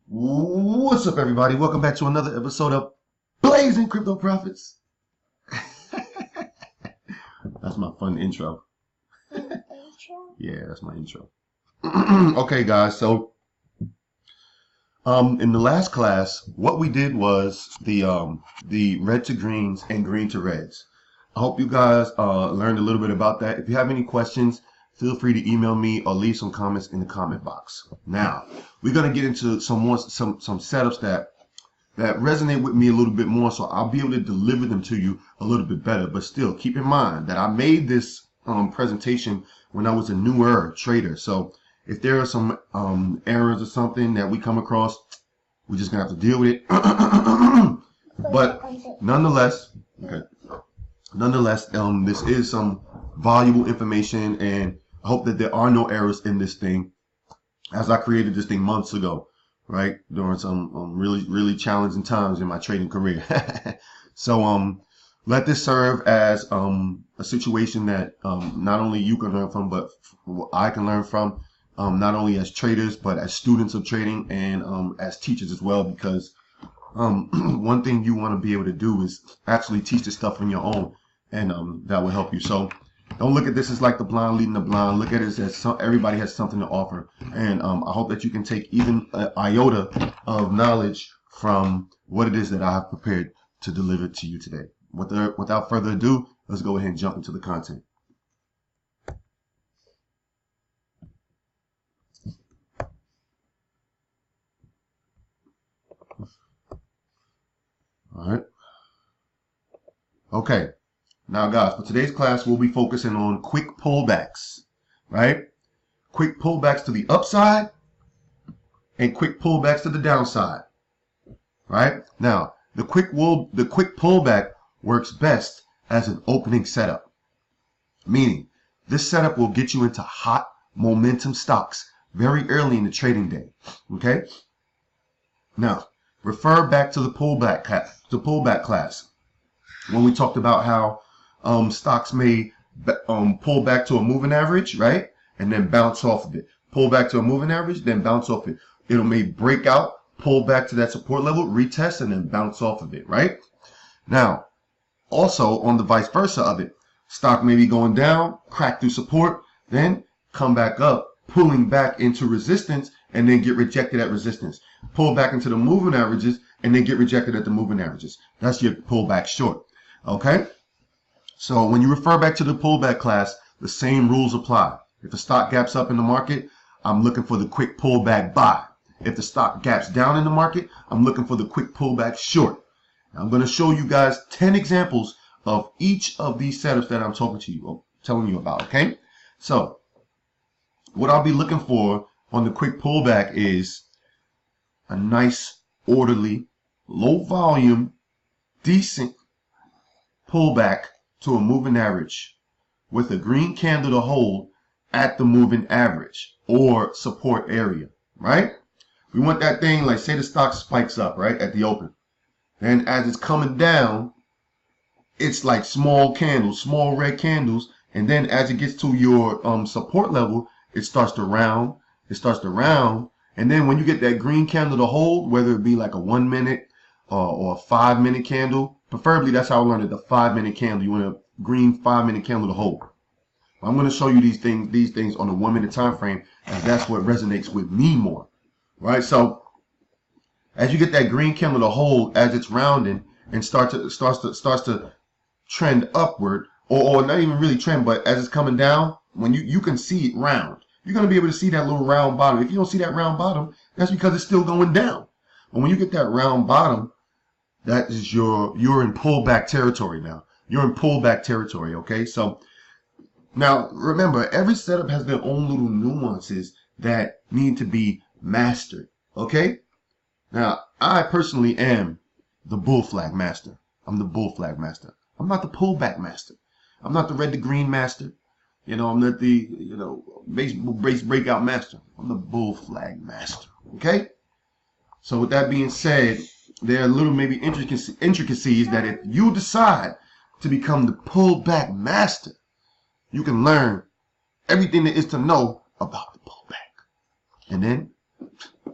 What's up, everybody? Welcome back to another episode of Blazing Crypto Profits. That's my fun intro. Yeah, that's my intro. Okay, guys. So, in the last class, what we did was the red to greens and green to reds. I hope you guys learned a little bit about that. If you have any questions, feel free to email me or leave some comments in the comment box. Now, we're gonna get into some setups that resonate with me a little bit more, so I'll be able to deliver them to you a little bit better. But still, keep in mind that I made this presentation when I was a newer trader. So if there are some errors or something that we come across, we're just gonna have to deal with it. But nonetheless, okay. Nonetheless, this is some valuable information, and I hope that there are no errors in this thing, as I created this thing months ago, right, during some really challenging times in my trading career. So let this serve as a situation that not only you can learn from, but I can learn from, not only as traders, but as students of trading, and as teachers as well, because one thing you want to be able to do is actually teach this stuff on your own, and that will help you. So don't look at this as like the blind leading the blind. Look at it as everybody has something to offer, and I hope that you can take even an iota of knowledge from what it is that I have prepared to deliver to you today. Without further ado, let's go ahead and jump into the content. All right. Okay. Now, guys, for today's class, we'll be focusing on quick pullbacks, right? Quick pullbacks to the upside and quick pullbacks to the downside, right? Now, the quick pullback works best as an opening setup, meaning this setup will get you into hot momentum stocks very early in the trading day, okay? Now, refer back to the pullback class when we talked about how stocks may pull back to a moving average, right? And then bounce off of it. Pull back to a moving average, then bounce off it. It may break out, pull back to that support level, retest, and then bounce off of it, right? Now, also on the vice versa of it, stock may be going down, crack through support, then come back up, pulling back into resistance, and then get rejected at resistance. Pull back into the moving averages, and then get rejected at the moving averages. That's your pullback short, okay? So when you refer back to the pullback class, the same rules apply. If the stock gaps up in the market, I'm looking for the quick pullback buy. If the stock gaps down in the market, I'm looking for the quick pullback short. Now, I'm going to show you guys 10 examples of each of these setups that I'm telling you about, okay? So what I'll be looking for on the quick pullback is a nice, orderly, low volume, decent pullback to a moving average with a green candle to hold at the moving average or support area, right? We want that thing, like say the stock spikes up, right, at the open. Then as it's coming down, it's like small candles, small red candles. And then as it gets to your support level, it starts to round. And then when you get that green candle to hold, whether it be like a 1 minute or a 5 minute candle, preferably that's how I learned it, the 5 minute candle. You want a green 5 minute candle to hold. I'm going to show you these things on a 1 minute time frame, as that's what resonates with me more, right? So as you get that green candle to hold, as it's rounding and starts to trend upward, or not even really trend, but as it's coming down, when you can see it round, you're going to be able to see that little round bottom. If you don't see that round bottom, that's because it's still going down. But when you get that round bottom, that is you're in pullback territory now. You're in pullback territory, okay? So now remember, every setup has their own little nuances that need to be mastered, okay? Now, I personally am the bull flag master. I'm the bull flag master. I'm not the pullback master. I'm not the red to green master. I'm not the, base breakout master. I'm the bull flag master, okay? So with that being said, there are little maybe intricacies that if you decide to become the pullback master, you can learn everything there is to know about the pullback. And then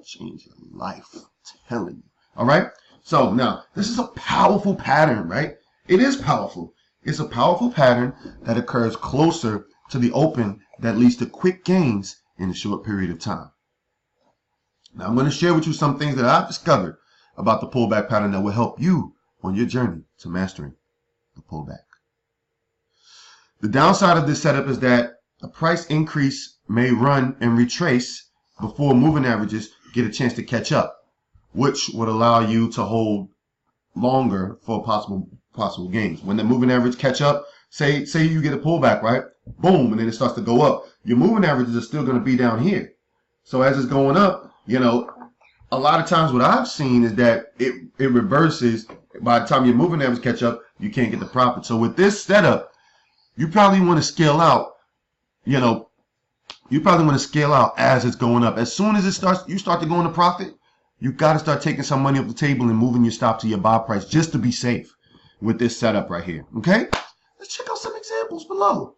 change your life. I'm telling you. All right. So now this is a powerful pattern, right? It is powerful. It's a powerful pattern that occurs closer to the open that leads to quick gains in a short period of time. Now I'm going to share with you some things that I've discovered about the pullback pattern that will help you on your journey to mastering the pullback. The downside of this setup is that a price increase may run and retrace before moving averages get a chance to catch up, which would allow you to hold longer for possible gains. When the moving average catch up, say you get a pullback, right? Boom, and then it starts to go up. Your moving averages are still going to be down here. So as it's going up, you know, a lot of times what I've seen is that it reverses. By the time your moving average catch up, you can't get the profit. So with this setup, you probably want to scale out, you know, you probably want to scale out as it's going up. As soon as you start to go into profit, you got to start taking some money off the table and moving your stop to your buy price just to be safe with this setup right here. Okay? Let's check out some examples below.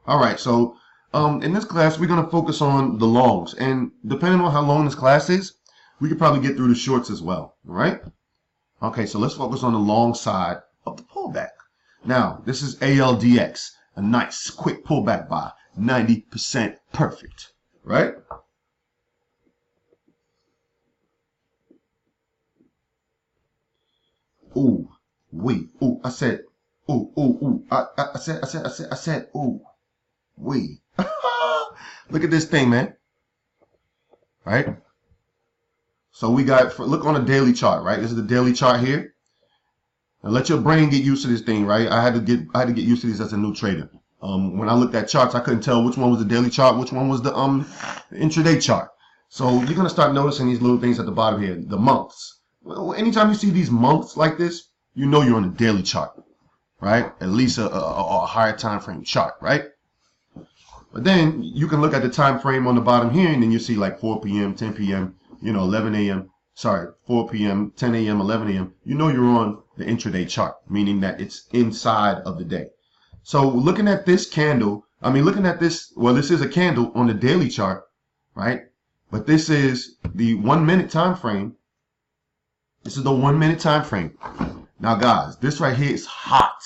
All right, so in this class, we're going to focus on the longs. And depending on how long this class is, we could probably get through the shorts as well. All right? Okay, so let's focus on the long side of the pullback. Now, this is ALDX, a nice quick pullback buy, 90% perfect, right? Ooh, wait, ooh, I said, ooh, ooh, ooh, I said, ooh, wait. Look at this thing, man, right? So we got, look on a daily chart, right? This is the daily chart here. And let your brain get used to this thing, right? I had to get used to this as a new trader. When I looked at charts, I couldn't tell which one was the daily chart, which one was the intraday chart. So you're gonna start noticing these little things at the bottom here, the months. Well, anytime you see these months like this, you know you're on a daily chart, right? At least a higher time frame chart, right? But then you can look at the time frame on the bottom here, and then you see like 4 p.m., 10 p.m., you know, 11 a.m. Sorry, 4 p.m., 10 a.m., 11 a.m. You know you're on the intraday chart, meaning that it's inside of the day. So looking at this candle, I mean, looking at this, well, this is a candle on the daily chart, right? But this is the 1 minute time frame. This is the 1 minute time frame. Now, guys, this right here is hot.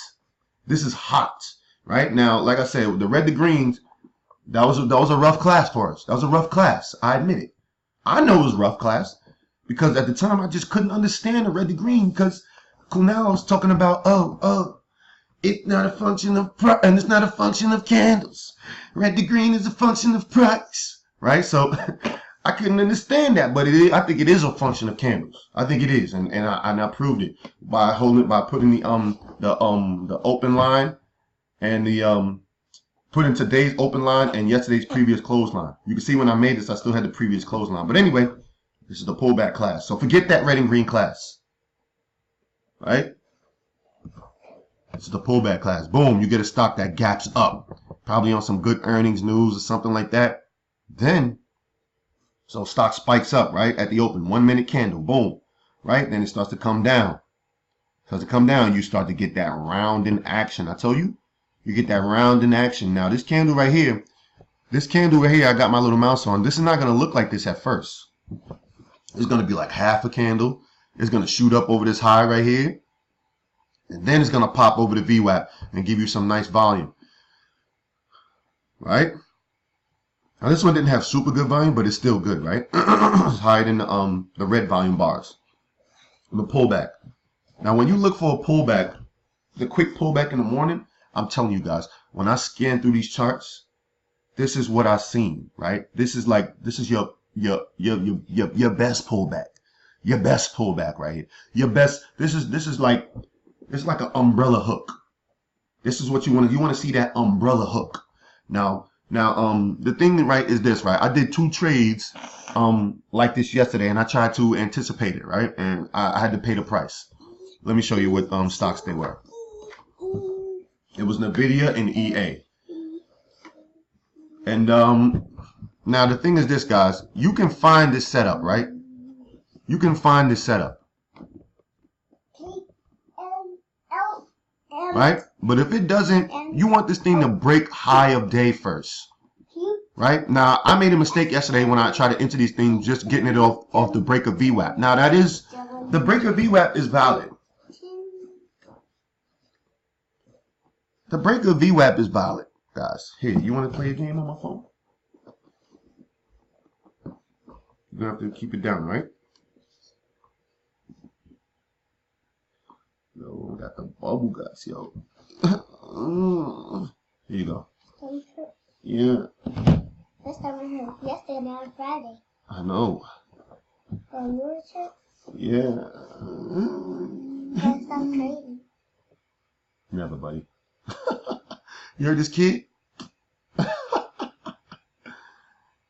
This is hot, right? Now, like I said, the red to greens, that was a rough class for us. That was a rough class. I admit it. I know it was a rough class because at the time I just couldn't understand the red to green because Kunal was talking about, it's not a function of price and it's not a function of candles. Red to green is a function of price, right? So I couldn't understand that, but I think it is a function of candles. I think it is, and I proved it by putting the open line and the putting today's open line and yesterday's previous close line. You can see when I made this, I still had the previous close line. But anyway, this is the pullback class. So forget that red and green class, right? This is the pullback class. Boom, you get a stock that gaps up, probably on some good earnings news or something like that. Then, so stock spikes up, right, at the open. 1 minute candle, boom, right? Then it starts to come down. Starts to come down, you start to get that round in action. I told you, you get that round in action. Now, this candle right here, I got my little mouse on. This is not going to look like this at first. It's going to be like half a candle. It's going to shoot up over this high right here. And then it's going to pop over the VWAP and give you some nice volume. Right? Now, this one didn't have super good volume, but it's still good, right? It's higher than the red volume bars. The pullback. Now, when you look for a pullback, the quick pullback in the morning, I'm telling you guys, when I scan through these charts, this is what I've seen, right? This is your best pullback. Your best pullback right here. Your best, this is like an umbrella hook. This is what you want to, see that umbrella hook. Now, the thing, right, is this, right? I did 2 trades like this yesterday, and I tried to anticipate it, right? And I had to pay the price. Let me show you what stocks they were. It was NVIDIA and EA. And now the thing is this, guys. You can find this setup, right? You can find this setup. Right? But if it doesn't, you want this thing to break high of day first. right? Now, I made a mistake yesterday when I tried to enter these things, just getting it off the break of VWAP. Now, that is, the break of VWAP is valid. The break of VWAP is valid, guys. Here, you want to play a game on my phone? You're going to have to keep it down, right? Yo, got the bubble guts, yo. Here you go. Yeah. This time I heard yesterday, now on Friday. I know. On your trip? Yeah. That's not crazy. Never, buddy. You heard this kid?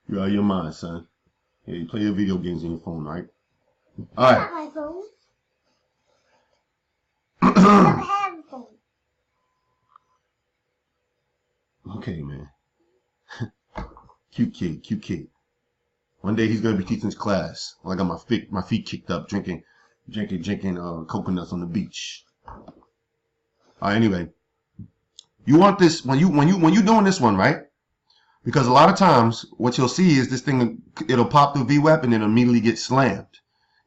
You're out of your mind, son. Yeah, you play your video games on your phone, right? All right. Not my phone. I never have a phone. Okay, man. Cute kid, cute kid. One day he's gonna be teaching his class. Well, I got my feet kicked up, drinking coconuts on the beach. Anyway, you want this when you're doing this one, right? Because a lot of times what you'll see is this thing, it'll pop through VWAP and then immediately get slammed.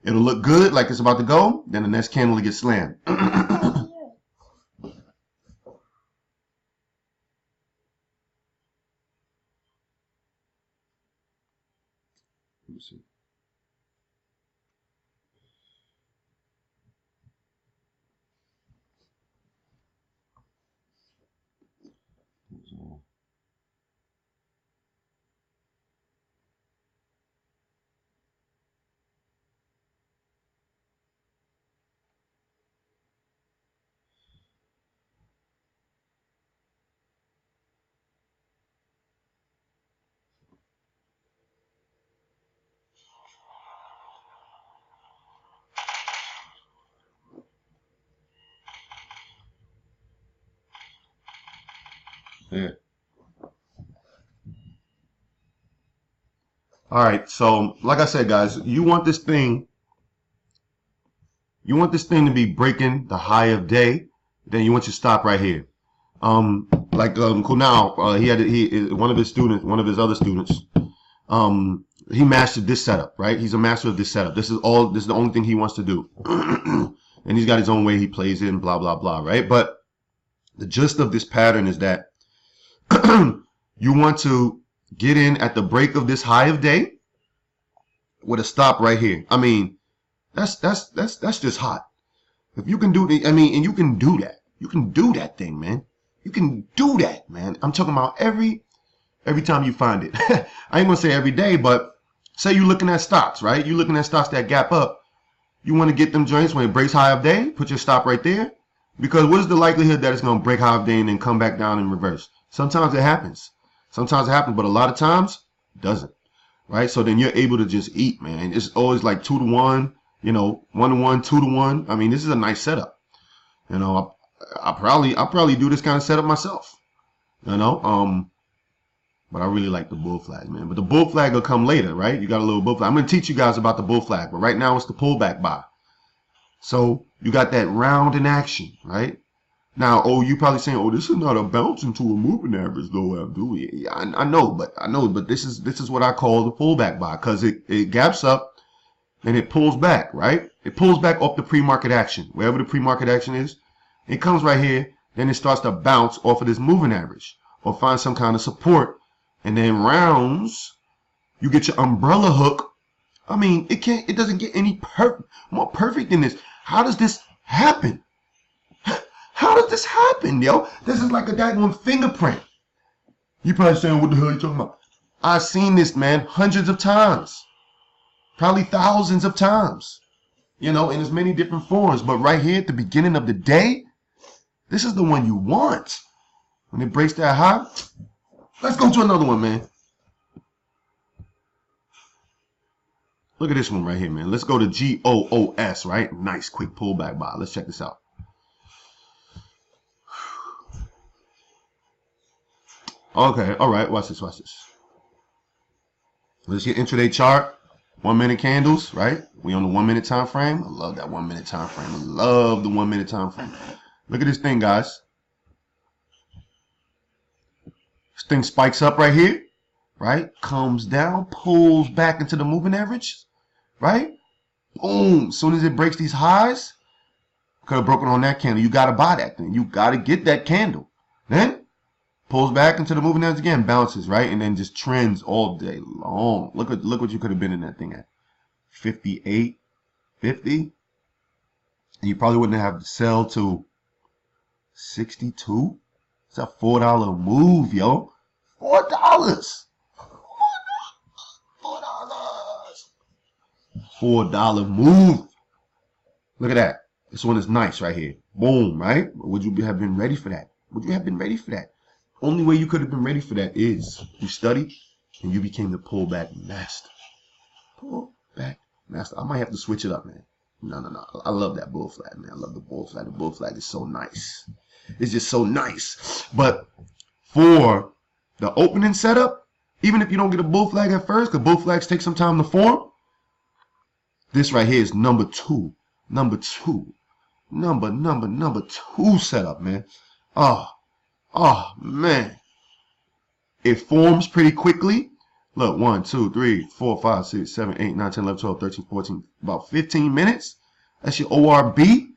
It'll look good, like it's about to go, then the next candle will get slammed. Let me see. Yeah. All right. So, like I said, guys, you want this thing to be breaking the high of day. Then you want you to stop right here. Like Kunal, one of his other students, he mastered this setup, right? He's a master of this setup. This is the only thing he wants to do. And he's got his own way he plays it and blah, blah, blah, right? But the gist of this pattern is that you want to get in at the break of this high of day with a stop right here. I mean, that's just hot. If you can do the, and you can do that. You can do that thing, man. You can do that, man. I'm talking about every time you find it. I ain't gonna say every day, but say you're looking at stocks, right? You're looking at stocks that gap up. You want to get them joints when it breaks high of day, put your stop right there. Because what is the likelihood that it's gonna break high of day and then come back down in reverse? Sometimes it happens. Sometimes it happens, but a lot of times it doesn't. Right? So then you're able to just eat, man. It's always like 2 to 1, 1 to 1, 2 to 1. I mean, this is a nice setup. I probably do this kind of setup myself. But I really like the bull flag, man. But the bull flag will come later, right? You got a little bull flag. I'm gonna teach you guys about the bull flag, but right now it's the pullback buy. So you got that round in action, right? Now, you probably saying, this is not a bounce into a moving average, though, Abdul. Yeah, I know, but this is what I call the pullback buy, because it gaps up and it pulls back, right? It pulls back off the pre-market action, wherever the pre-market action is. It comes right here, then it starts to bounce off of this moving average or find some kind of support, and then rounds. You get your umbrella hook. I mean, it doesn't get any more perfect than this. How does this happen? How does this happen, yo? This is like a daggone fingerprint. You probably saying, what the hell are you talking about? I've seen this, man, hundreds of times. Probably thousands of times. In as many different forms. But right here at the beginning of the day, this is the one you want. When it breaks that high, let's go to another one, man. Look at this one right here, man. Let's go to GOOS, right? Nice, quick pullback buy. Let's check this out. Okay, all right, watch this. Let's get intraday chart, 1 minute candles, right? We on the 1 minute time frame. I love that 1 minute time frame. I love the 1 minute time frame. Look at this thing, guys. This thing spikes up right here. right? Comes down, pulls back into the moving average, right? Boom. As soon as it breaks these highs, could have broken on that candle. You got to buy that thing. You got to get that candle. Then pulls back into the moving average again, bounces, right? And then just trends all day long. Look what you could have been in that thing at. 58, 50. And you probably wouldn't have to sell to 62. It's a $4 move, yo. $4. $4. $4 move. Look at that. This one is nice right here. Boom, right? Would you have been ready for that? Would you have been ready for that? Only way you could have been ready for that is you studied and you became the pullback master. Pullback master. I might have to switch it up, man. No. I love that bull flag, man. I love the bull flag. The bull flag is so nice. It's just so nice. But for the opening setup, even if you don't get a bull flag at first, because bull flags take some time to form, this right here is number two setup, man. Oh, man. It forms pretty quickly. Look, 1, 2, 3, 4, 5, 6, 7, 8, 9, 10, 11, 12, 13, 14, about 15 minutes. That's your ORB.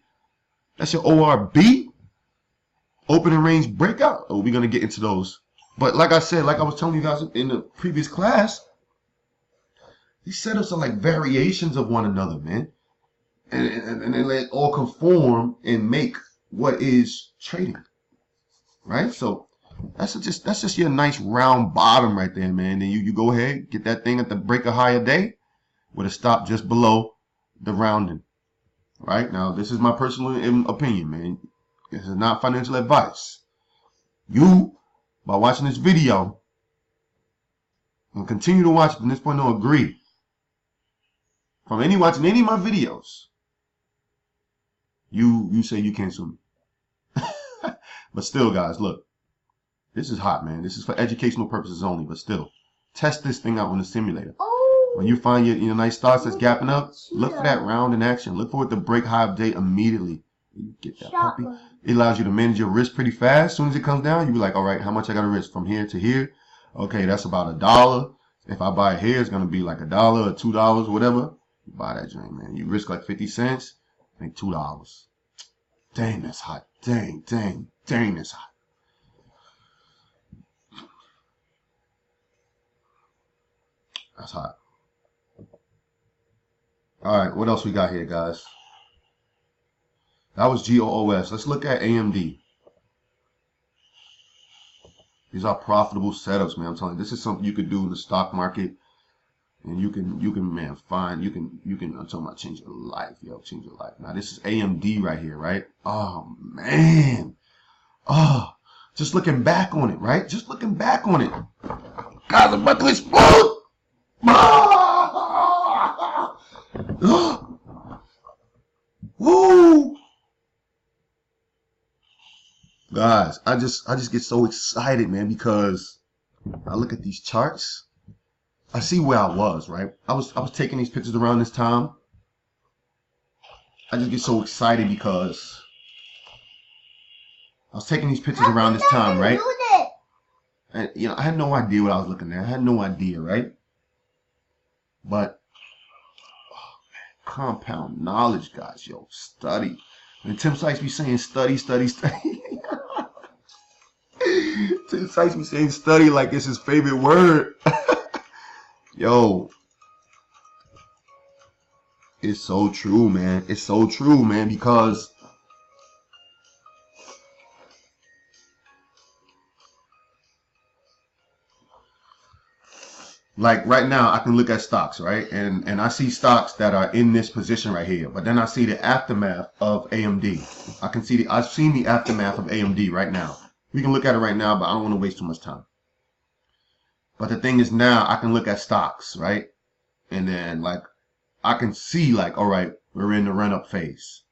That's your ORB. Opening range breakout. Oh, we're going to get into those. But like I said, like I was telling you guys in the previous class, these setups are like variations of one another, man. And they all conform and make what is trading. Right? So that's just your nice round bottom right there, man. Then you go ahead, get that thing at the break of higher day with a stop just below the rounding. Right? Now, this is my personal opinion, man. This is not financial advice. You, by watching this video, and continue to watch it from this point on, agree. From watching any of my videos, you say you can't sue me. But still, guys, look. This is hot, man. This is for educational purposes only, but still. Test this thing out on the simulator. Oh, When you find your nice stocks that's gapping up, look for that round in action. Look for it to break high of day immediately. You get that puppy. It allows you to manage your risk pretty fast. As soon as it comes down, you be like, all right, how much I got to risk from here to here? Okay, that's about $1. If I buy it here, it's going to be like $1 or $2, whatever. You buy that drink, man. You risk like 50 cents, make $2. Dang, that's hot. Dang, that's hot. That's hot. All right, what else we got here, guys? That was GOOS. Let's look at AMD. These are profitable setups, man. I'm telling you, this is something you could do in the stock market, and you can, man, I'm talking about change your life, yo, change your life. Now, this is AMD right here, right? Oh, man. Oh, just looking back on it, right? Just looking back on it. Guys, I'm about to explode. Woo! Guys, I just get so excited, man, because I look at these charts. I see where I was, right? I was taking these pictures around this time. I just get so excited because I was taking these pictures around this time, right? And I had no idea what I was looking at. I had no idea, right? But compound knowledge, guys, yo, study. And Tim Sykes be saying study. Tim Sykes be saying study like it's his favorite word. Yo, it's so true, man. It's so true, man, because like right now, I can look at stocks, right? And I see stocks that are in this position right here. But then I see the aftermath of AMD. I've seen the aftermath of AMD right now. We can look at it right now, but I don't want to waste too much time. But the thing is now I can look at stocks, right? And then like I can see like, all right, we're in the run-up phase.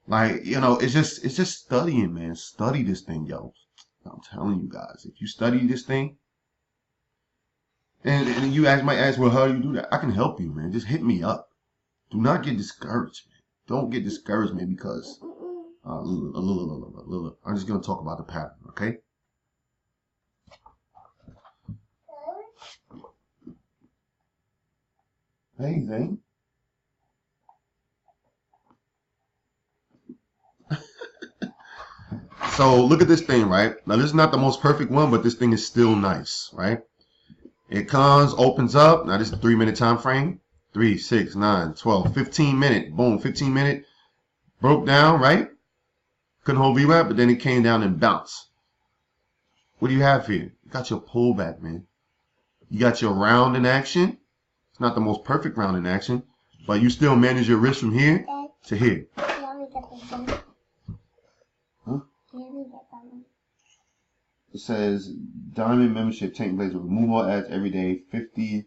Like, it's just studying, man. Study this thing, yo. I'm telling you guys, if you study this thing, and you might ask, well, how do you do that? I can help you, man. Just hit me up. Do not get discouraged, man. Don't get discouraged, man, because I'm just going to talk about the pattern, okay? Hey, Zane. So look at this thing, right? Now this is not the most perfect one, but this thing is still nice, right? It comes, opens up. Now this is a 3-minute time frame. 3, 6, 9, 12, 15 minute. Boom, 15 minute. Broke down, right? Couldn't hold VWAP, but then it came down and bounced. What do you have here? You got your pullback, man. You got your round in action. It's not the most perfect round in action, but you still manage your risk from here to here. Huh? It says Diamond membership taking place with removal ads every day, 50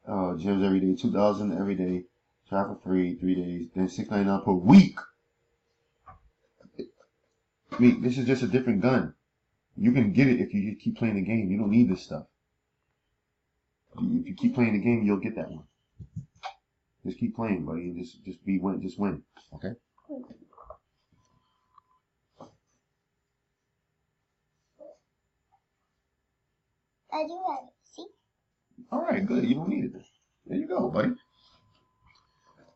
gems every day, 2,000 every day, try for free, 3 days, then $6.99 per week. This is just a different gun. You can get it if you keep playing the game. You don't need this stuff. If you keep playing the game, you'll get that one. Just keep playing, buddy. Just win. Okay. I do have it. See? All right, good. You don't need it. There you go, buddy.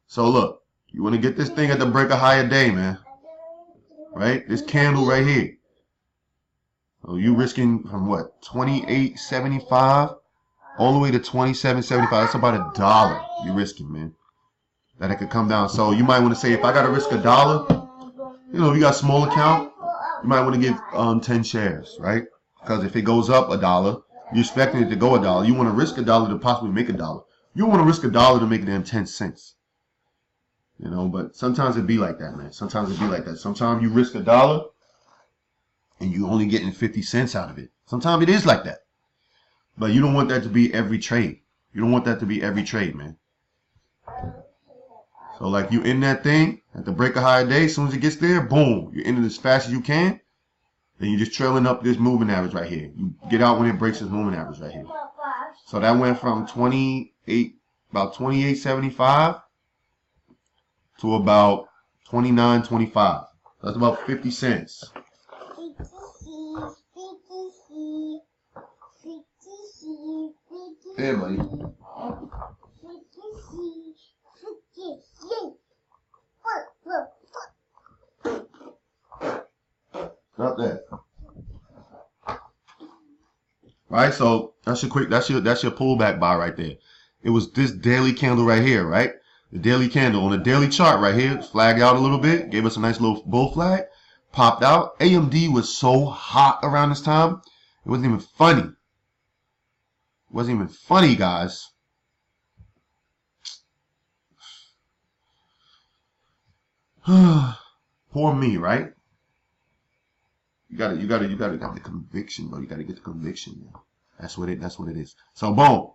So look, you want to get this thing at the break of higher day, man. Right? This candle right here. So you risking from what? $28.75 all the way to $27.75. That's about $1 you're risking, man. That it could come down. So you might want to say, if I got to risk $1, you know, if you got a small account, you might want to get 10 shares, right? Because if it goes up $1, you're expecting it to go $1. You want to risk $1 to possibly make $1. You don't want to risk $1 to make it in 10 cents. You know, but sometimes it be like that, man. Sometimes it be like that. Sometimes you risk $1 and you only getting 50 cents out of it. Sometimes it is like that. But you don't want that to be every trade. You don't want that to be every trade, man. So like you in that thing at the break of higher day, as soon as it gets there, boom, you're in it as fast as you can. Then you're just trailing up this moving average right here. You get out when it breaks this moving average right here. So that went from about 28.75 to about 29.25. That's about 50 cents. Hey, buddy. Stop that. Right, so that's your pullback buy right there. It was this daily candle right here, right? The daily candle on the daily chart right here, flagged out a little bit, gave us a nice little bull flag, popped out. AMD was so hot around this time, it wasn't even funny. It wasn't even funny, guys. Poor me, right? You gotta get the conviction, bro. You gotta get the conviction, man. That's what it is. So boom.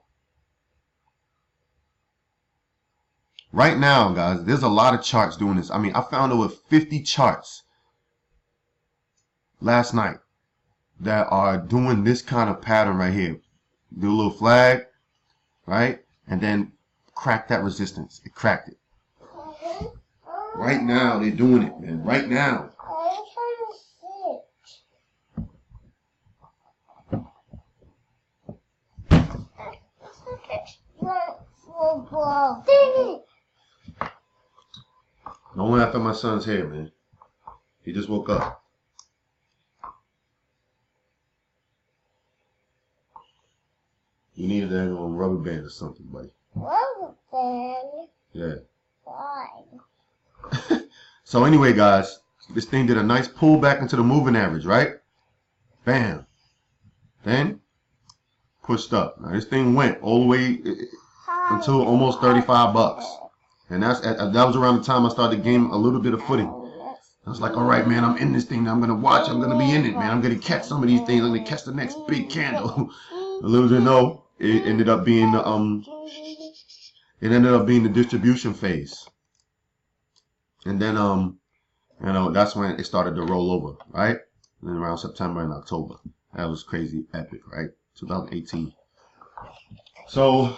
Right now, guys, there's a lot of charts doing this. I mean, I found over 50 charts last night that are doing this kind of pattern right here. Do a little flag, right? And then crack that resistance. It cracked it. Right now, they're doing it, man. Right now. Don't laugh at my son's hair, man. He just woke up. You needed that on rubber band or something, buddy. Rubber band? Yeah. Why? So anyway, guys, this thing did a nice pullback into the moving average, right? Bam. Then pushed up. Now this thing went all the way until almost 35 bucks. And that was around the time I started to gain a little bit of footing. I was like, all right, man, I'm in this thing. I'm going to watch. I'm going to be in it, man. I'm going to catch some of these things. I'm going to catch the next big candle. Little did I know, it ended up being the distribution phase. And then, you know, that's when it started to roll over, right? And then around September and October. That was crazy epic, right? 2018. So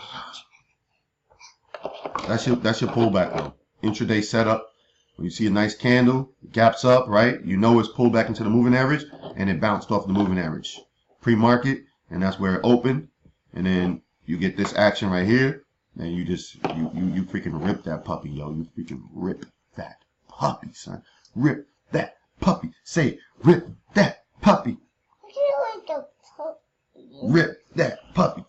that's your pullback though. Intraday setup. When you see a nice candle, gaps up, right? You know it's pulled back into the moving average and it bounced off the moving average. Pre-market, and that's where it opened. And then you get this action right here. And you just, you freaking rip that puppy, yo. You freaking rip that puppy, son. Rip that puppy. Say, rip that puppy. You like the puppy. Rip that puppy.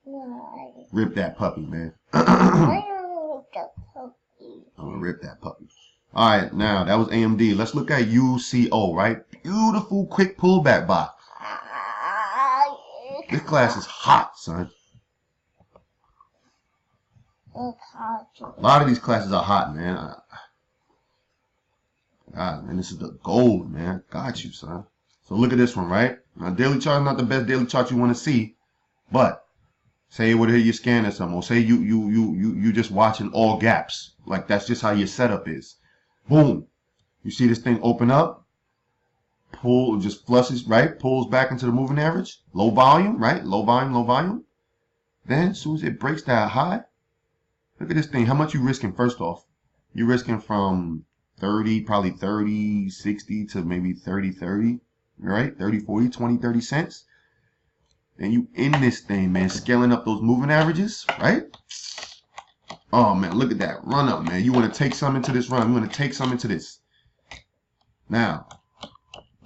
No, Rip that puppy, man. I don't like the puppy. I'm gonna rip that puppy. All right, now that was AMD. Let's look at UCO, right? Beautiful quick pullback bot. This class is hot, son. A lot of these classes are hot, man. God, man, this is the gold, man. Got you, son. So look at this one, right? Now, daily chart is not the best daily chart you want to see, but say it would hit your scan or something, or say you just watching all gaps. Like that's just how your setup is. Boom. You see this thing open up, pull, just flushes, right? Pulls back into the moving average. Low volume, right? Low volume, low volume. Then as soon as it breaks that high, look at this thing. How much you risking first off? You're risking from 30, probably 30, 60 to maybe 30, 30, right? 30, 40, 20, 30 cents. And you in this thing, man, scaling up those moving averages, right? Oh, man, look at that run up, man. You want to take some into this run. You want to take some into this. Now,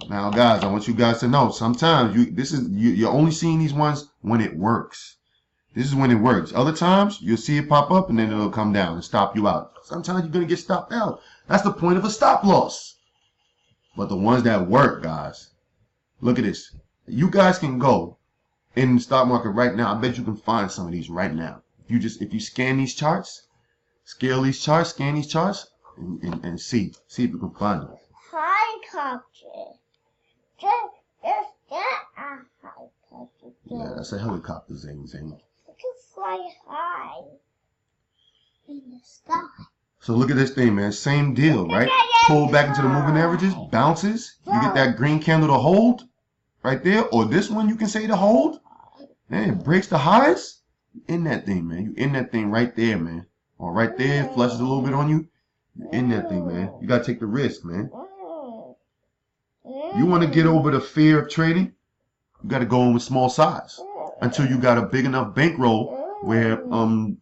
guys, I want you guys to know sometimes you're only seeing these ones when it works. This is when it works. Other times, you'll see it pop up and then it'll come down and stop you out. Sometimes you're going to get stopped out. That's the point of a stop loss. But the ones that work, guys, look at this. You guys can go in the stock market right now. I bet you can find some of these right now. If you scan these charts, scale these charts, scan these charts, and see if you can find them. Helicopter. Just that a helicopter. Yeah, that's a helicopter, Zane. It can fly high in the sky. So look at this thing, man. Same deal, right? Pull back into the moving averages, bounces. You get that green candle to hold right there, or this one you can say to hold. Man, it breaks the highs. You in that thing, man. You in that thing right there, man. Or right there, it flushes a little bit on you. You in that thing, man. You gotta take the risk, man. You want to get over the fear of trading? You got to go in with small size until you got a big enough bankroll where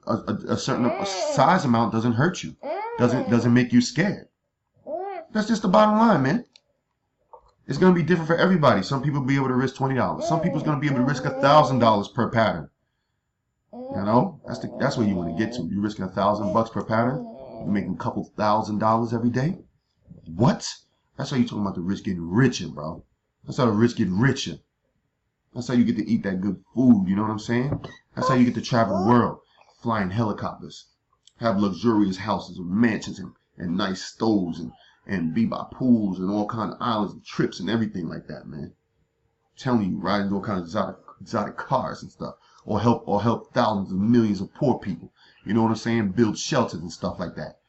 a certain size amount doesn't hurt you, doesn't make you scared. That's just the bottom line, man. It's gonna be different for everybody. Some people will be able to risk $20. Some people's gonna be able to risk $1,000 per pattern. You know, that's where you want to get to. You risking $1,000 per pattern. You're making a couple $1,000s every day. What? That's how you talking about the rich getting richer, bro. That's how the rich get richer. That's how you get to eat that good food, you know what I'm saying? That's how you get to travel the world, flying helicopters, have luxurious houses and mansions and nice stoves and be by pools and all kind of islands and trips and everything like that, man. I'm telling you, riding all kinds of exotic cars and stuff, or help thousands and millions of poor people. You know what I'm saying? Build shelters and stuff like that.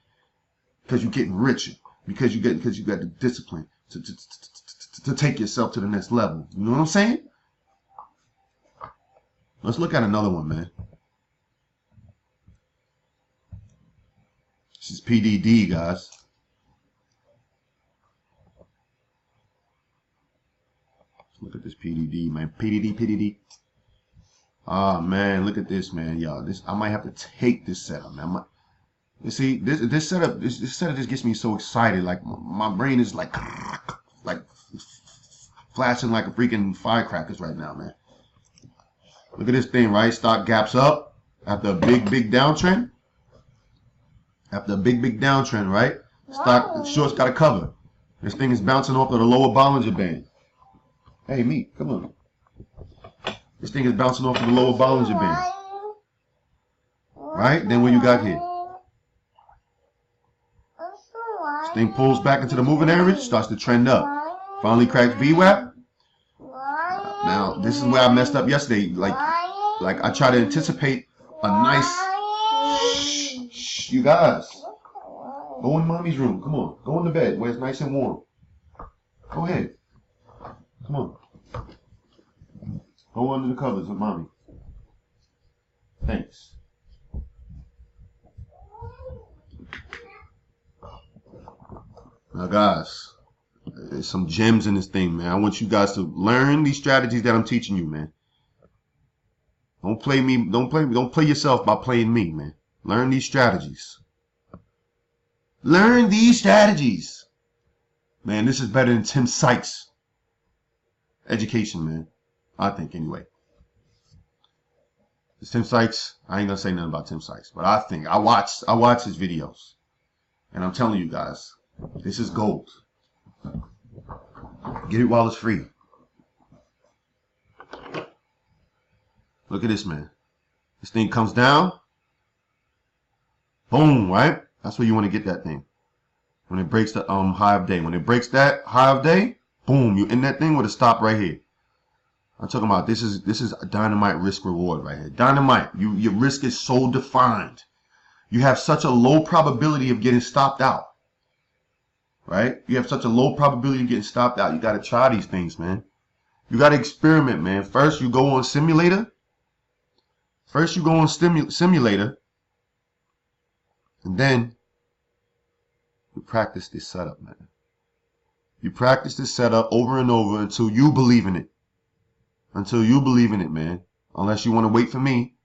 Because you're getting richer. Because you got the discipline to take yourself to the next level. You know what I'm saying? Let's look at another one, man. This is PDD, guys. Let's look at this PDD, man. PDD. Ah, man, look at this, man. Y'all, I might have to take this setup, man. You see, this setup just gets me so excited. Like my brain is like flashing like a freaking firecrackers right now, man. Look at this thing, right? Stock gaps up after a big downtrend. After a big downtrend, right? Stock shorts got to cover. This thing is bouncing off of the lower Bollinger Band. Hey, me, come on. This thing is bouncing off of the lower Bollinger Band. Right? Then what you got here? This thing pulls back into the moving average, starts to trend up. Finally cracks VWAP. Now, this is where I messed up yesterday. Like I try to anticipate a nice... Shh, you guys. Go in mommy's room. Come on. Go in the bed where it's nice and warm. Go ahead. Come on. Go under the covers with mommy. Thanks. Now, guys, there's some gems in this thing, man. I want you guys to learn these strategies that I'm teaching you, man. Don't play me. Don't play yourself by playing me, man. Learn these strategies. Learn these strategies. Man, this is better than Tim Sykes' education, man. I think, anyway. This Tim Sykes, I ain't gonna say nothing about Tim Sykes, but I think I watched his videos, and I'm telling you guys, this is gold. Get it while it's free. Look at this, man. This thing comes down. Boom, right? That's where you want to get that thing. When it breaks the high of day. When it breaks that high of day, boom, you in that thing with a stop right here. I'm talking about this is a dynamite risk reward right here. Dynamite. Your risk is so defined. You have such a low probability of getting stopped out. Right? You have such a low probability of getting stopped out. You got to try these things, man. You got to experiment, man. First, you go on simulator. Simulator. And then you practice this setup, man. You practice this setup over and over until you believe in it. Until you believe in it, man. Unless you want to wait for me.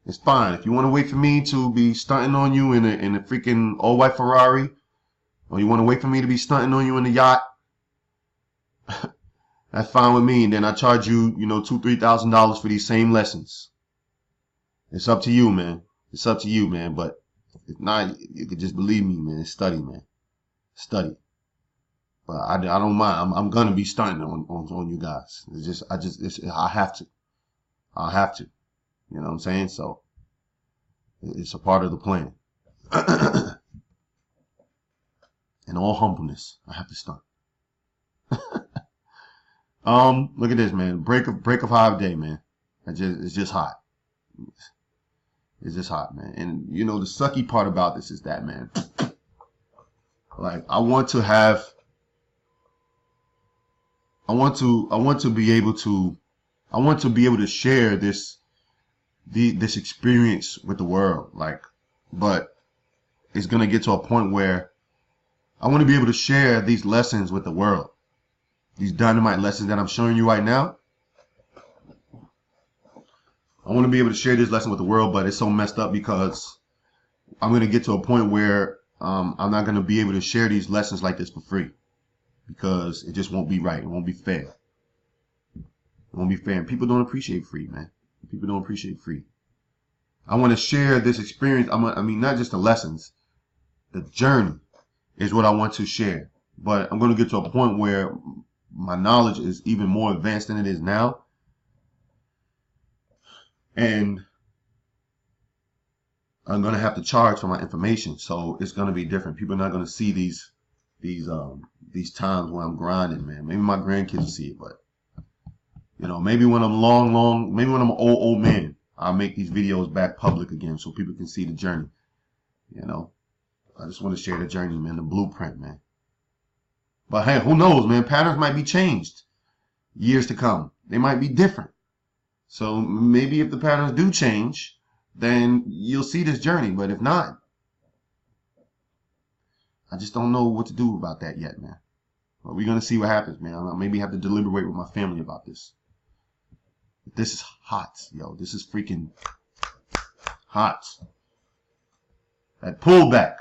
It's fine. If you want to wait for me to be stunting on you in a freaking all-white Ferrari, or you want to wait for me to be stunting on you in a yacht, that's fine with me. And then I charge you, $2,000-$3,000 for these same lessons. It's up to you, man. It's up to you, man. But if not, you could just believe me, man. Study, man. Study. But I don't mind. I'm gonna be stunting on you guys. I have to. I have to. You know what I'm saying? So it's a part of the plan. In all humbleness, I have to stunt. Look at this, man. Break of high day, man. It's just hot. It's just hot, man. And the sucky part about this is that, man. Like I want to be able to share this experience with the world. But it's gonna get to a point where I want to be able to share these lessons with the world. These dynamite lessons that I'm showing you right now. I want to be able to share this lesson with the world, but it's so messed up because I'm going to get to a point where I'm not going to be able to share these lessons like this for free because it just won't be right. It won't be fair. It won't be fair. And people don't appreciate free, man. People don't appreciate free. I want to share this experience. Not just the lessons, the journey is what I want to share. But I'm going to get to a point where my knowledge is even more advanced than it is now. And I'm going to have to charge for my information. So it's going to be different. People are not going to see these times when I'm grinding, man. Maybe my grandkids will see it, but maybe when I'm maybe when I'm an old man, I'll make these videos back public again so people can see the journey. I just want to share the journey, man, the blueprint, man. But hey, who knows, man? Patterns might be changed years to come. They might be different. So maybe if the patterns do change, then you'll see this journey. But if not, I just don't know what to do about that yet, man. But we're going to see what happens, man. I'll maybe have to deliberate with my family about this. This is hot, yo. This is freaking hot. That pullback.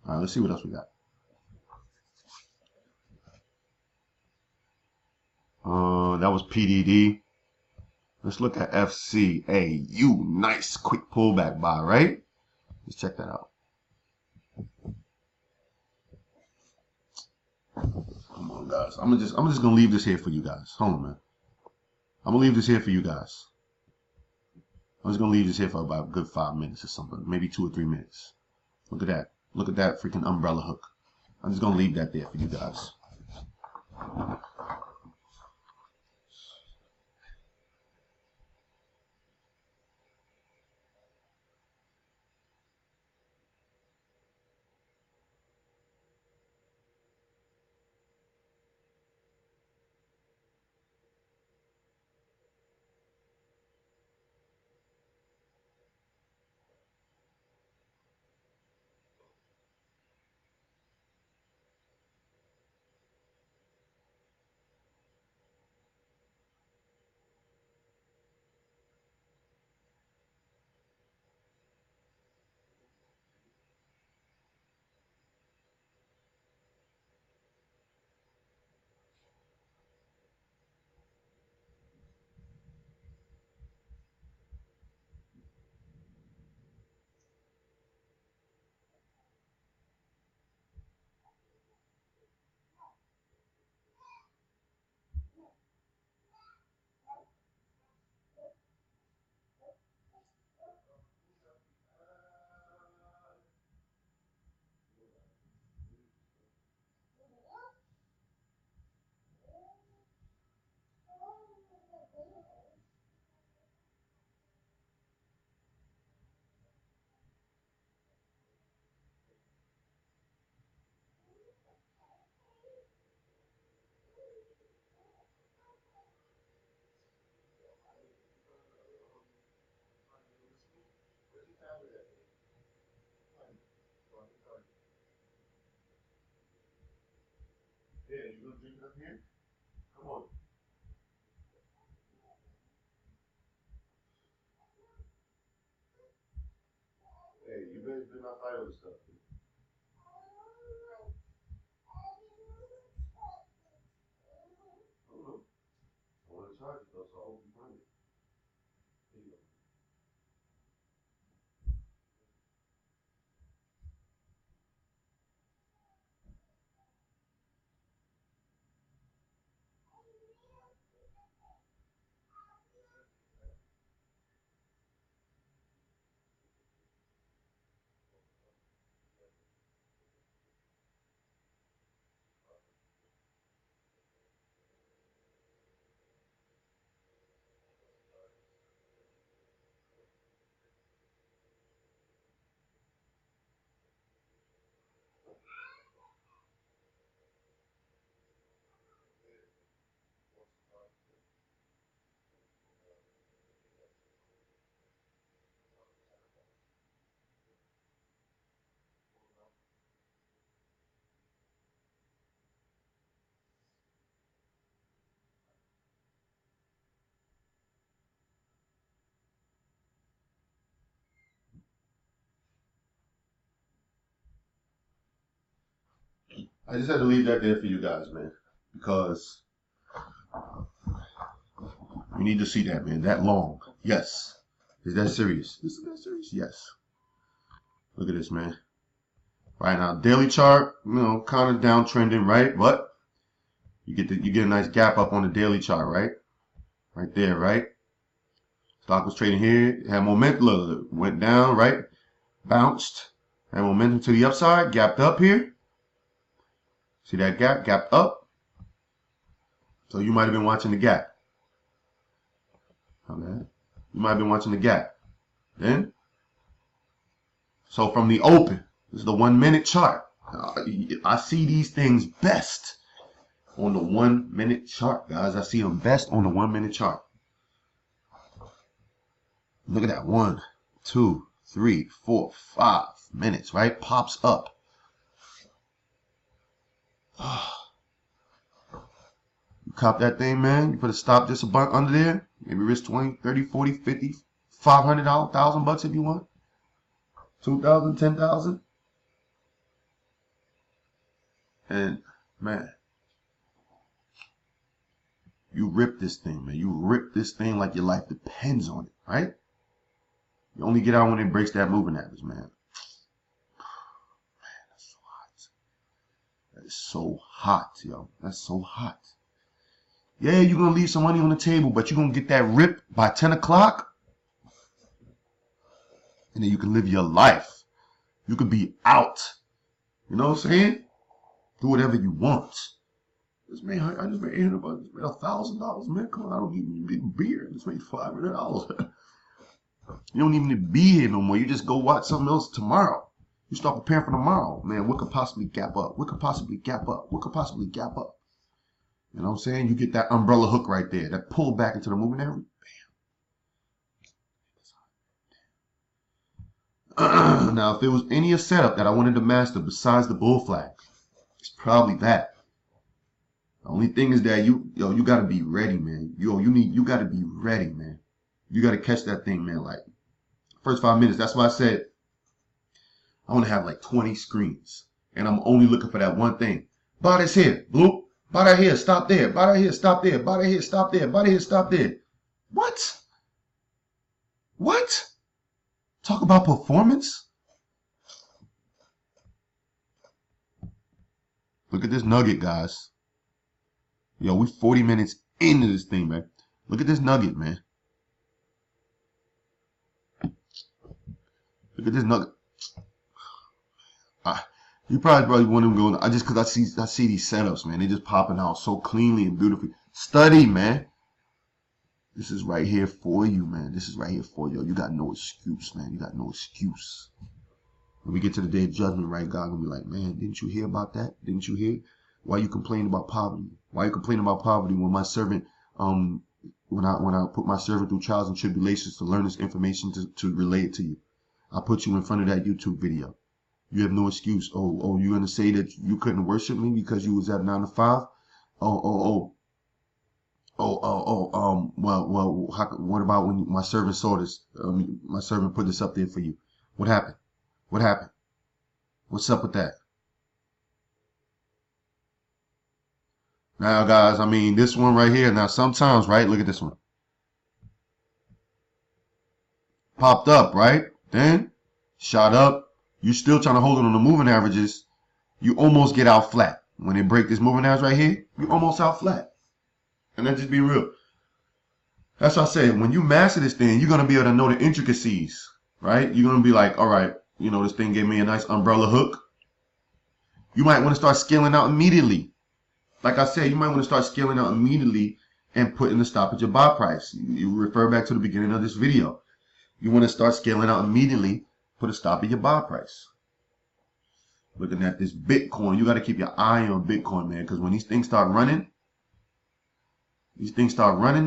All right, let's see what else we got. That was PDD. Let's look at FCAU. Nice quick pullback buy, right? Let's check that out. Come on, guys. I'm just gonna leave this here for you guys. Hold on, man. I'm gonna leave this here for you guys. I'm just gonna leave this here for about a good 5 minutes or something, maybe 2 or 3 minutes. Look at that. Look at that freaking umbrella hook. I'm just gonna leave that there for you guys. Yeah, you gonna drink it up here? Come on. Hey, you better not fight over stuff. Oh, I want to charge it though, so I hope you find it. There you go. I just had to leave that there for you guys, man, because you need to see that, man. That long. Yes. Is that serious? Is that serious? Yes. Look at this, man. Right now, daily chart, kind of downtrending, right? But you get a nice gap up on the daily chart, right? Right there, right? Stock was trading here, had momentum, look, went down, right? Bounced, had momentum to the upside, gapped up here. See that gap? Gapped up. So you might have been watching the gap. Okay. You might have been watching the gap. Then, so from the open, this is the 1 minute chart. I see these things best on the 1 minute chart, guys. I see them best on the 1 minute chart. Look at that. 1, 2, 3, 4, 5 minutes, right? Pops up. You cop that thing, man. You put a stop just about under there. Maybe risk 20, 30, 40, 50, $500, $1,000 if you want. 2,000, 10,000. And man, you rip this thing, man. You rip this thing like your life depends on it, right? You only get out when it breaks that moving average, man. Man, that's so hot. That is so hot, yo. That's so hot. Yeah, you're going to leave some money on the table, but you're going to get that rip by 10 o'clock. And then you can live your life. You could be out. You know what I'm saying? Do whatever you want. This man, I just made $800. Just made $1,000, man. Come on, I don't even need beer. I just made $500. You don't even need to be here no more. You just go watch something else tomorrow. You start preparing for tomorrow. Man, what could possibly gap up? What could possibly gap up? What could possibly gap up? You know what I'm saying? You get that umbrella hook right there. That pull back into the moving average. Bam. Now, if there was any setup that I wanted to master besides the bull flag, it's probably that. The only thing is that you gotta be ready, man. You gotta be ready, man. You gotta catch that thing, man. Like first 5 minutes. That's why I said I want to have like 20 screens, and I'm only looking for that one thing. Buy this here, bloop. Buy that here, stop there. Buy that here, stop there. Buy that here, stop there. Buy that here, stop there. What? What? Talk about performance? Look at this nugget, guys. Yo, we 40 minutes into this thing, man. Look at this nugget, man. Look at this nugget. You probably wouldn't go. Because I see these setups, man. They just popping out so cleanly and beautifully. Study, man. This is right here for you, man. This is right here for you. You got no excuse, man. You got no excuse. When we get to the day of judgment, right, God gonna be like, man, didn't you hear about that? Didn't you hear? Why you complaining about poverty? Why you complaining about poverty when my servant, when I put my servant through trials and tribulations to learn this information to relay it to you? I put you in front of that YouTube video. You have no excuse. Oh, you're going to say that you couldn't worship me because you was at 9 to 5? Well, what about when my servant saw this? My servant put this up there for you. What happened? What happened? What's up with that? Now, guys, I mean, this one right here. Now, sometimes, right? Look at this one. Popped up, right? Then shot up. You still trying to hold it on the moving averages. You almost get out flat. When they break this moving average right here, you almost out flat. And then just be real. That's what I say. When you master this thing, you're going to be able to know the intricacies, right? You're going to be like, all right, you know, this thing gave me a nice umbrella hook. You might want to start scaling out immediately. Like I said, you might want to start scaling out immediately and putting the stop at your buy price. You refer back to the beginning of this video. You want to start scaling out immediately, put a stop at your buy price. Looking at this Bitcoin, you got to keep your eye on Bitcoin, man, because when these things start running,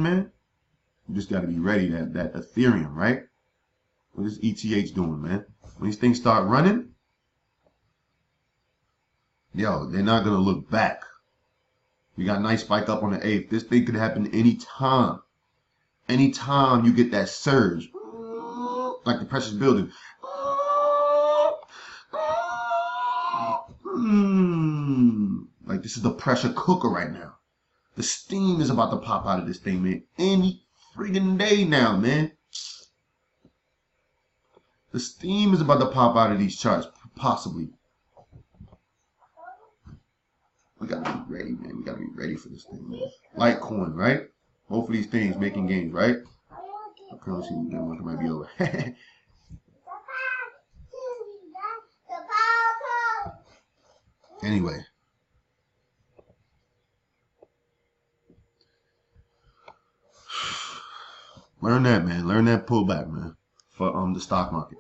man, you just got to be ready. That Ethereum, right? What is ETH doing, man? When these things start running, yo, they're not going to look back. We got a nice spike up on the 8th. This thing could happen anytime. Anytime you get that surge, like the pressure's building. Like this is the pressure cooker right now. The steam is about to pop out of this thing, man. Any friggin' day now, man. The steam is about to pop out of these charts, possibly. We gotta be ready, man. We gotta be ready for this thing, man. Litecoin, right? Both of these things making gains, right? The currency market might be over. Anyway. Learn that, man. Learn that pullback, man. For the stock market.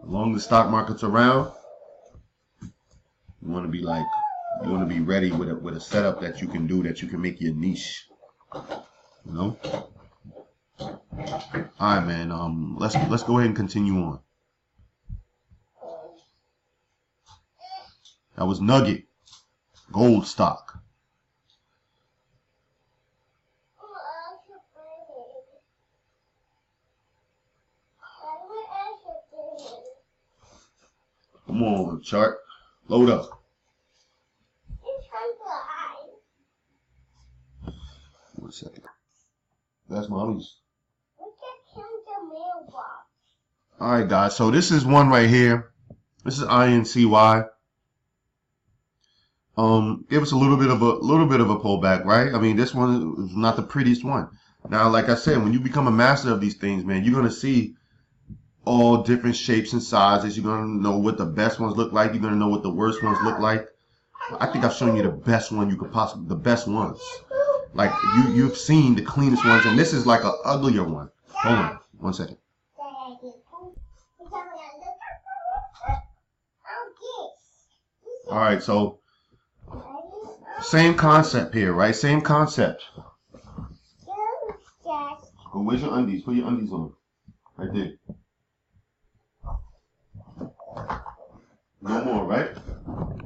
As long as the stock market's around, you want to be like, you want to be ready with a setup that you can do, that you can make your niche. You know? All right, man. Let's go ahead and continue on. That was Nugget, gold stock. Come on, chart. Load up. 1 second. That's mommy's. All right, guys. So this is one right here. This is INCY. Give us a little bit of a pullback, right? I mean, this one is not the prettiest one. Now, like I said, when you become a master of these things, man, you're gonna see all different shapes and sizes. You're gonna know what the best ones look like. You're gonna know what the worst ones look like. I think I've shown you the best one you could possibly, the best ones. Like you've seen the cleanest ones, and this is like an uglier one. Hold on, 1 second. All right, so same concept here, right? Same concept. Oh, where's your undies? Put your undies on. Right there. No more, right? All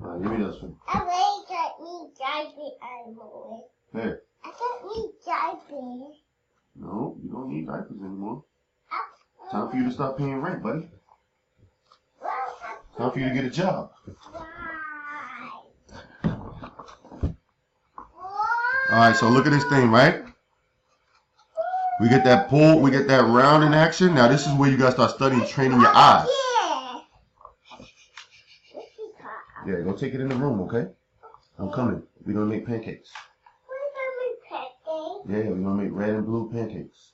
right, give me this one. I got me diapers anymore. There. I got me diapers. No, you don't need diapers anymore. Time for you to stop paying rent, buddy. Time for you to get a job. All right, so look at this thing, right? We get that pull, we get that round in action. Now this is where you guys start studying, training your eyes. Yeah, go take it in the room, okay? I'm coming. We're gonna make pancakes. Yeah, we're gonna make red and blue pancakes.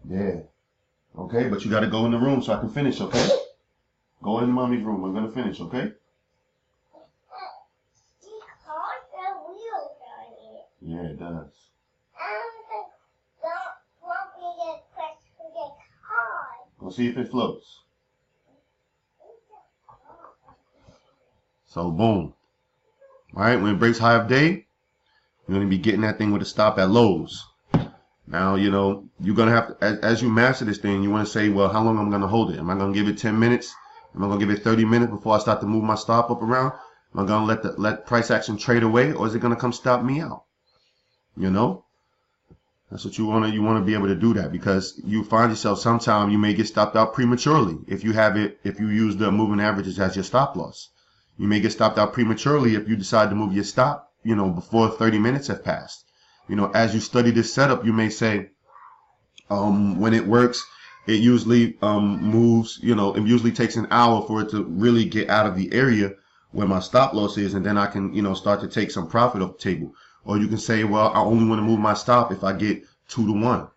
Yeah. Okay, but you gotta go in the room so I can finish, okay? Go in mommy's room. We're gonna finish, okay? Yeah, it does. Go see if it floats. So boom. All right, when it breaks high of day, you're gonna be getting that thing with a stop at lows. Now, you know, you're going to have to, as you master this thing, you want to say, well, how long am I going to hold it? Am I going to give it 10 minutes? Am I going to give it 30 minutes before I start to move my stop up around? Am I going to let price action trade away, or is it going to come stop me out? You know, that's what you want to be able to do that, because you find yourself sometime you may get stopped out prematurely if you use the moving averages as your stop loss. You may get stopped out prematurely if you decide to move your stop, you know, before 30 minutes have passed. You know, as you study this setup, you may say, when it works, it usually moves, you know, it usually takes an hour for it to really get out of the area where my stop loss is, and then I can, you know, start to take some profit off the table. Or you can say, well, I only want to move my stop if I get 2 to 1.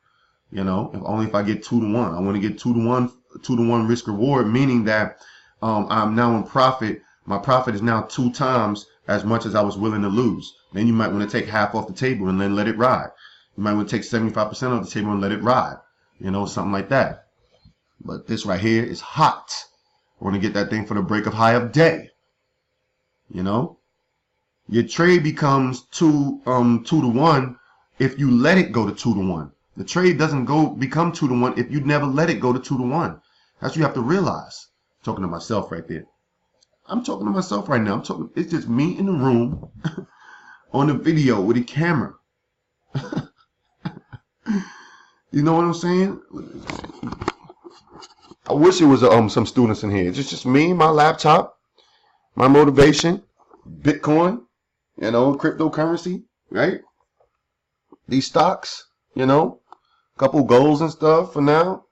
You know, if I get 2 to 1, I want to get 2 to 1 risk reward, meaning that I'm now in profit. My profit is now 2 times as much as I was willing to lose. Then you might want to take half off the table and then let it ride. You might want to take 75% off the table and let it ride. You know, something like that. But this right here is hot. We're going to get that thing for the break of high of day. You know, your trade becomes 2 to 1 if you let it go to 2 to 1. The trade doesn't become 2 to 1 if you never let it go to 2 to 1. That's what you have to realize. I'm talking to myself right there. I'm talking to myself right now. It's just me in the room on the video with a camera. You know what I'm saying? I wish it was some students in here. It's just me, my laptop, my motivation, Bitcoin, you know, cryptocurrency, right? These stocks, you know, a couple goals and stuff for now.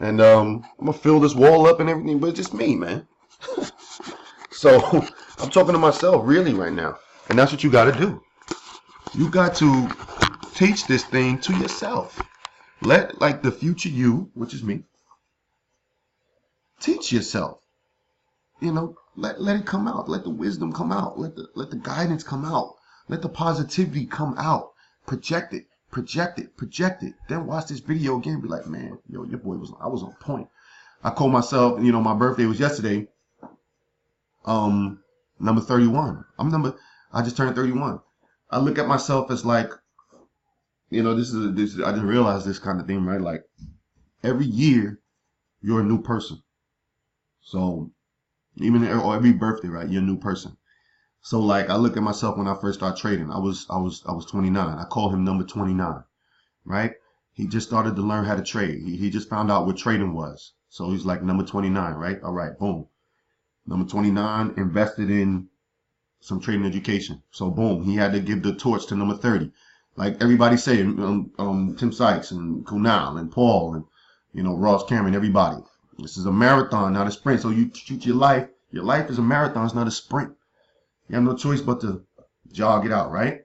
And I'm going to fill this wall up and everything, but it's just me, man. So I'm talking to myself really right now. And that's what you got to do. You got to teach this thing to yourself. Let, like, the future you, which is me, teach yourself. You know, let it come out. Let the wisdom come out. Let the guidance come out. Let the positivity come out. Project it. Project it. Project it. Then watch this video again. Be like, man, yo, your boy I was on point. I called myself, you know, my birthday was yesterday. Number 31. I just turned 31. I look at myself as like, you know, this is I didn't realize this kind of thing, right? Like, every year you're a new person. So or every birthday, right? You're a new person. So like, I look at myself when I first started trading. I was 29. I call him number 29, right? He just started to learn how to trade. He just found out what trading was. So he's like number 29, right? All right, boom. Number 29 invested in some trading education. So boom, he had to give the torch to number 30. Like everybody saying, Tim Sykes and Kunal and Paul and, you know, Ross Cameron, everybody. This is a marathon, not a sprint. So you treat your life. Your life is a marathon. It's not a sprint. You have no choice but to jog it out, right?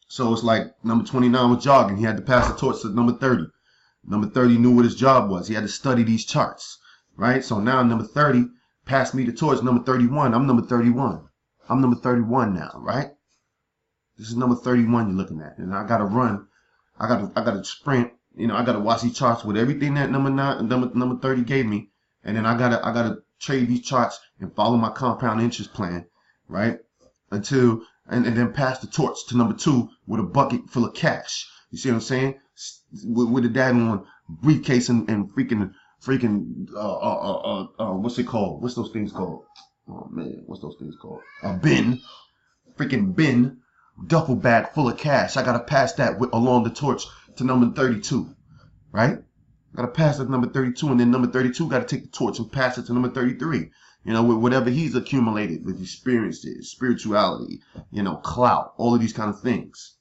So it's like number 29 was jogging. He had to pass the torch to number 30. Number 30 knew what his job was. He had to study these charts, right? So now number 30 passed me the torch. Number 31. I'm number 31. I'm number 31 now, right? This is number 31 you're looking at. And I got to run. I got to sprint. You know, I got to watch these charts with everything that number 30 gave me. And then I got to trade these charts and follow my compound interest plan, right? And then pass the torch to number 2 with a bucket full of cash. You see what I'm saying? With the daggone briefcase and freaking what's it called? What's those things called? Oh man, what's those things called? A bin, freaking bin, duffel bag full of cash. I gotta pass that along the torch to number 32, right? Gotta pass it to number 32, and then number 32 gotta take the torch and pass it to number 33. You know, with whatever he's accumulated with experiences, spirituality, you know, clout, all of these kind of things.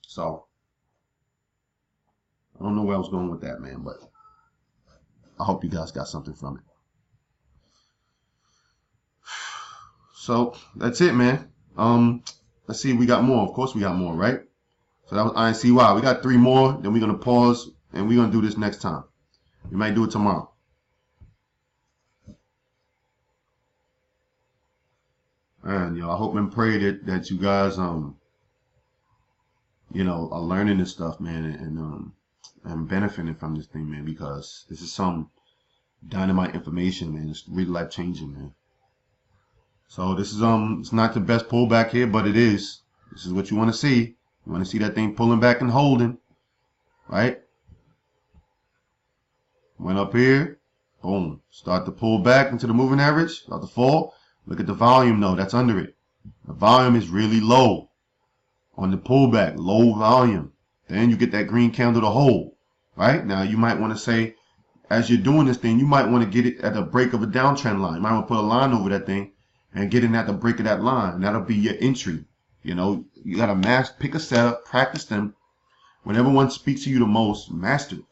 So I don't know where I was going with that, man, but I hope you guys got something from it. So that's it, man. Let's see if we got more. Of course we got more, right? So that was INCY. We got 3 more. Then we're going to pause and we're going to do this next time. We might do it tomorrow. And, I hope and pray that you guys, you know, are learning this stuff, man, and benefiting from this thing, man, because this is some dynamite information, man. It's really life changing, man. So this is it's not the best pullback here, but it is. This is what you want to see, You want to see that thing pulling back and holding, right? Went up here, boom. Start to pull back into the moving average, start to fall. Look at the volume though, that's under it. The volume is really low on the pullback, low volume. Then you get that green candle to hold, right? Now you might want to say, as you're doing this thing, you might want to get it at the break of a downtrend line. You might want to put a line over that thing and get in at the break of that line. That'll be your entry. You know, you got to pick a setup, practice them. Whenever one speaks to you the most, master it.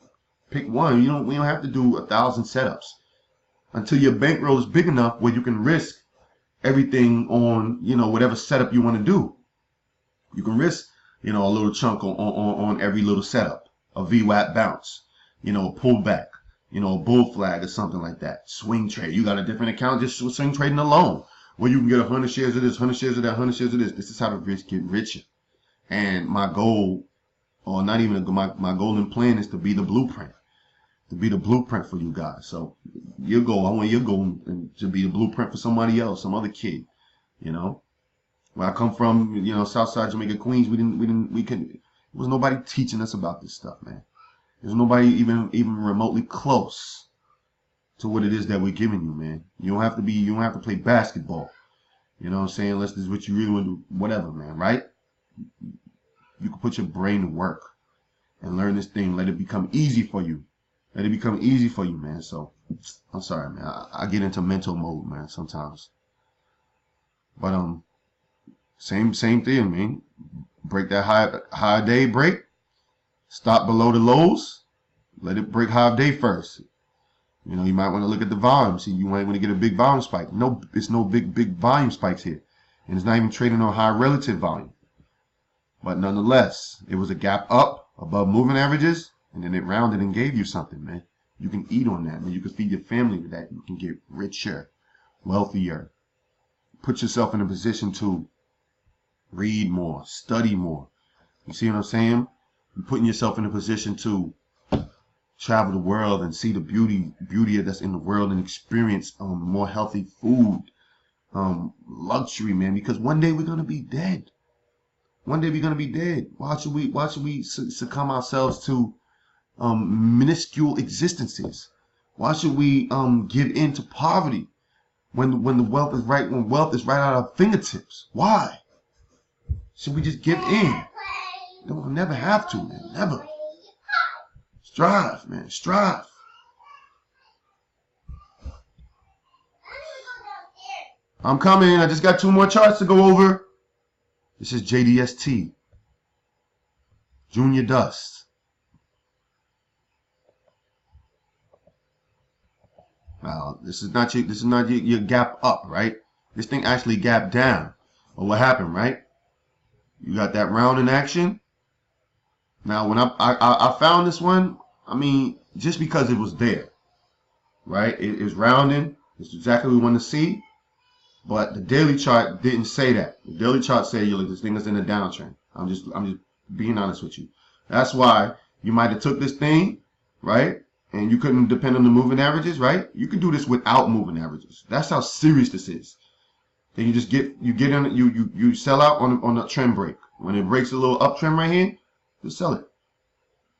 Pick one. We don't have to do 1,000 setups until your bankroll is big enough where you can risk everything on, you know, whatever setup you want to do. You can risk, you know, a little chunk on every little setup, a VWAP bounce, you know, a pullback, you know, a bull flag or something like that. Swing trade. You got a different account just for swing trading alone, where you can get 100 shares of this, 100 shares of that, 100 shares of this. This is how the rich get richer. And my goal, or not even my golden plan, is to be the blueprint. To be the blueprint for you guys. So your goal, I want your goal to be the blueprint for somebody else, some other kid. You know, where I come from, you know, Southside Jamaica, Queens, there was nobody teaching us about this stuff, man. There's nobody even remotely close to what it is that we're giving you, man. You don't have to play basketball. You know what I'm saying? Unless this is what you really want to do, whatever, man, right? You can put your brain to work and learn this thing. Let it become easy for you. Let it become easy for you, man. So, I'm sorry, man. I get into mental mode, man, sometimes. But same thing, man. Break that high day break. Stop below the lows. Let it break high day first. You know, you might want to look at the volume. See, you might want to get a big volume spike. No, it's no big volume spikes here, and it's not even trading on high relative volume. But nonetheless, it was a gap up above moving averages. And then it rounded and gave you something, man. You can eat on that, man. You can feed your family with that. You can get richer, wealthier. Put yourself in a position to read more, study more. You see what I'm saying? You're putting yourself in a position to travel the world and see the beauty that's in the world and experience more healthy food, luxury, man. Because one day we're gonna be dead. One day we're gonna be dead. Why should we succumb ourselves to minuscule existences? Why should we give in to poverty when the wealth is right at our fingertips? Why should we just give in? We'll never have to, man. Never. Strive, man. Strive. I'm coming. I just got 2 more charts to go over. This is JDST. Junior Dust. Now, this is not your gap up, right? This thing actually gapped down. But what happened, right? You got that round in action. Now, when I found this one, I mean, just because it was there, right? It is rounding. It's exactly what we want to see. But the daily chart didn't say that. The daily chart said, "Yo, look, this thing is in a downtrend." I'm just being honest with you. That's why you might have took this thing, right? And you couldn't depend on the moving averages, right? You can do this without moving averages. That's how serious this is. Then you sell out on a trend break. When it breaks a little uptrend right here, just sell it.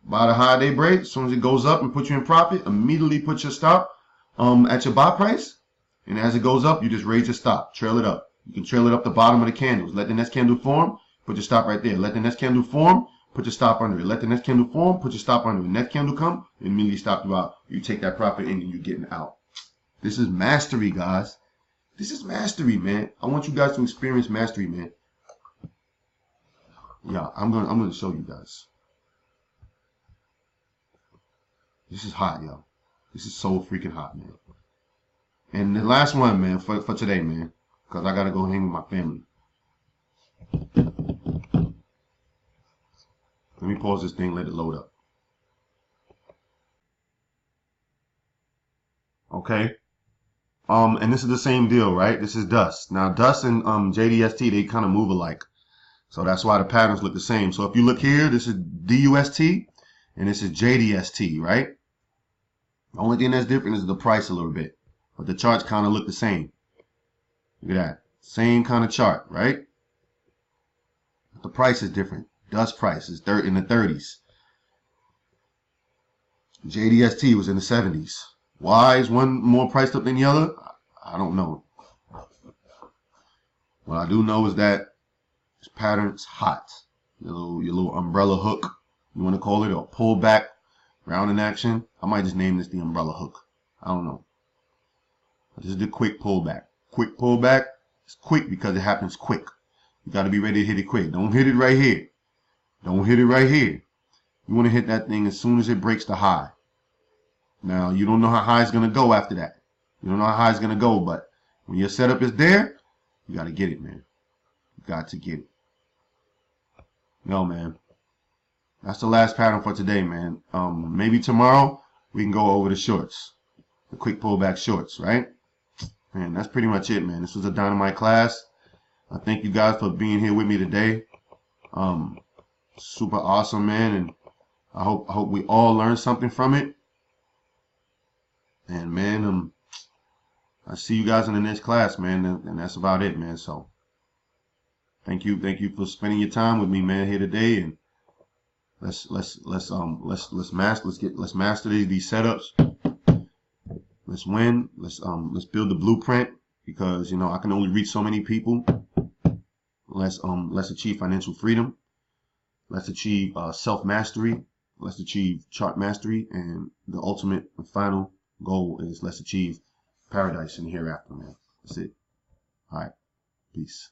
Buy the high day break. As soon as it goes up and puts you in profit, immediately put your stop at your buy price. And as it goes up, you just raise your stop. Trail it up. You can trail it up the bottom of the candles. Let the next candle form. Put your stop right there. Let the next candle form. Put your stop under it. Let the next candle form. Put your stop under it. Next candle come. Immediately stop you out. You take that profit and you're getting out. This is mastery, guys. This is mastery, man. I want you guys to experience mastery, man. Yeah, I'm gonna show you guys. This is hot, yo. This is so freaking hot, man. And the last one, man, for today, man, because I gotta go hang with my family. Let me pause this thing, let it load up. Okay. And this is the same deal, right? This is dust. Now, dust and JDST, they kind of move alike. So that's why the patterns look the same. So if you look here, this is DUST and this is JDST, right? The only thing that's different is the price a little bit. But the charts kind of look the same. Look at that. Same kind of chart, right? The price is different. Dust price is in the 30s. JDST was in the 70s. Why is one more priced up than the other? I don't know. What I do know is that this pattern's hot. Your little umbrella hook, you want to call it, or pullback round in action. I might just name this the umbrella hook. I don't know. This is the quick pullback. Quick pullback is quick because it happens quick. You got to be ready to hit it quick. Don't hit it right here. Don't hit it right here. You want to hit that thing as soon as it breaks the high. Now, you don't know how high it's going to go after that. You don't know how high it's going to go, but when your setup is there, you got to get it, man. You got to get it. No, man. That's the last pattern for today, man. Maybe tomorrow we can go over the shorts. The quick pullback shorts, right? Man, that's pretty much it, man. This was a dynamite class. I thank you guys for being here with me today. Super awesome, man, and I hope we all learned something from it. And man, I see you guys in the next class, man, and that's about it, man. So thank you for spending your time with me, man, here today. And let's master these setups. Let's win. Let's build the blueprint, because you know I can only reach so many people. Let's achieve financial freedom. Let's achieve self-mastery. Let's achieve chart mastery. And the ultimate and final goal is let's achieve paradise in the hereafter, man. That's it. All right. Peace.